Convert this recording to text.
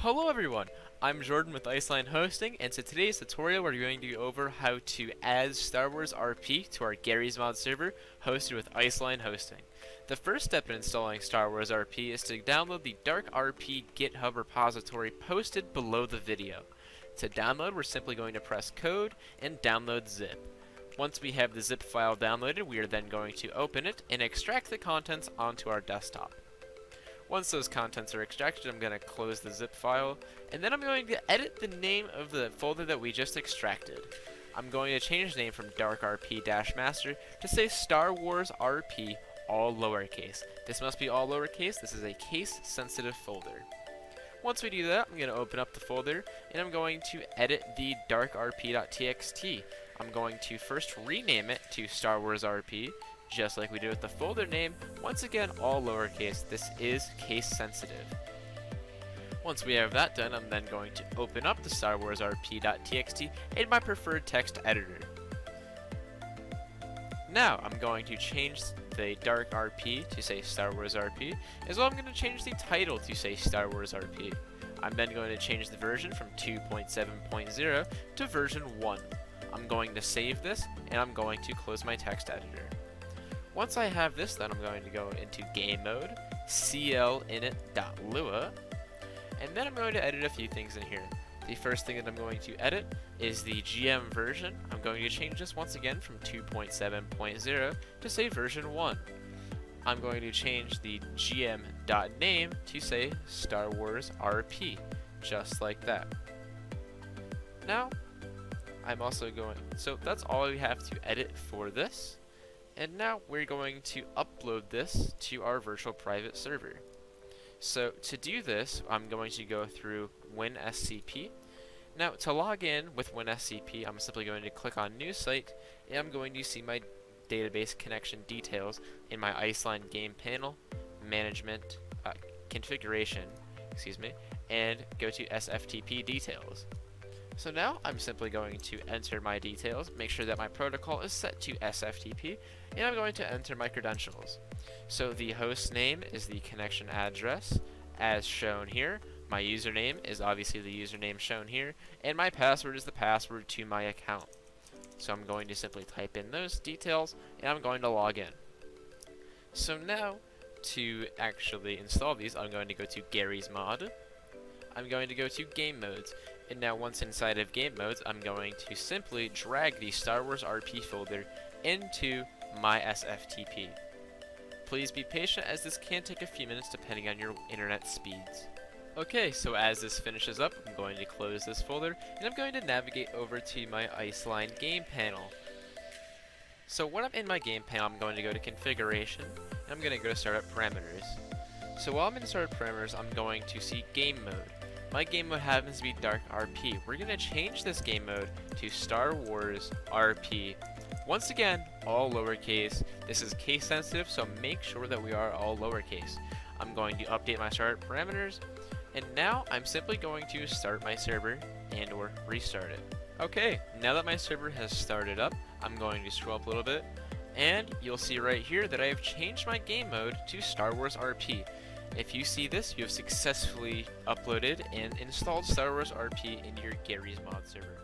Hello everyone, I'm Jordan with Iceline-Hosting, and so today's tutorial we're going to go over how to add StarWarsRP to our Garry's Mod server hosted with Iceline-Hosting. The first step in installing StarWarsRP is to download the DarkRP GitHub repository posted below the video. To download, we're simply going to press code and download zip. Once we have the zip file downloaded, we are then going to open it and extract the contents onto our desktop. Once those contents are extracted, I'm going to close the zip file, and then I'm going to edit the name of the folder that we just extracted. I'm going to change the name from DarkRP-master to say StarWarsRP, all lowercase. This must be all lowercase. This is a case-sensitive folder. Once we do that, I'm going to open up the folder, and I'm going to edit the DarkRP.txt. I'm going to first rename it to StarWarsRP, just like we did with the folder name. Once again, all lowercase. This is case sensitive. Once we have that done, I'm then going to open up the StarWarsRP.txt in my preferred text editor. Now, I'm going to change the DarkRP to say StarWarsRP, as well I'm going to change the title to say StarWarsRP. I'm then going to change the version from 2.7.0 to version 1. I'm going to save this, and I'm going to close my text editor. Once I have this done, I'm going to go into game mode, clinit.lua, and then I'm going to edit a few things in here. The first thing that I'm going to edit is the GM version. I'm going to change this once again from 2.7.0 to say version 1. I'm going to change the gm.name to say StarWarsRP, just like that. Now, I'm also going, so that's all we have to edit for this. And now we're going to upload this to our virtual private server. So to do this, I'm going to go through WinSCP. Now to log in with WinSCP, I'm simply going to click on New Site, and I'm going to see my database connection details in my Iceline game panel, management, configuration, and go to SFTP details. So now I'm simply going to enter my details, make sure that my protocol is set to SFTP, and I'm going to enter my credentials. So the host name is the connection address as shown here. My username is obviously the username shown here, and my password is the password to my account. So I'm going to simply type in those details, and I'm going to log in. So now, to actually install these, I'm going to go to Garry's Mod. I'm going to go to Game Modes, and now once inside of Game Modes, I'm going to simply drag the StarWarsRP folder into my SFTP. Please be patient, as this can take a few minutes depending on your internet speeds. Okay, so as this finishes up, I'm going to close this folder, and I'm going to navigate over to my Iceline game panel. So when I'm in my game panel, I'm going to go to Configuration, and I'm going to go to Startup Parameters. So while I'm in Startup Parameters, I'm going to see Game Mode. My game mode happens to be DarkRP. We're going to change this game mode to StarWarsRP. Once again, all lowercase. This is case sensitive, so make sure that we are all lowercase. I'm going to update my startup parameters, and now I'm simply going to start my server and or restart it. Okay, now that my server has started up, I'm going to scroll up a little bit, and you'll see right here that I have changed my game mode to StarWarsRP. If you see this, you have successfully uploaded and installed StarWarsRP into your Garry's Mod server.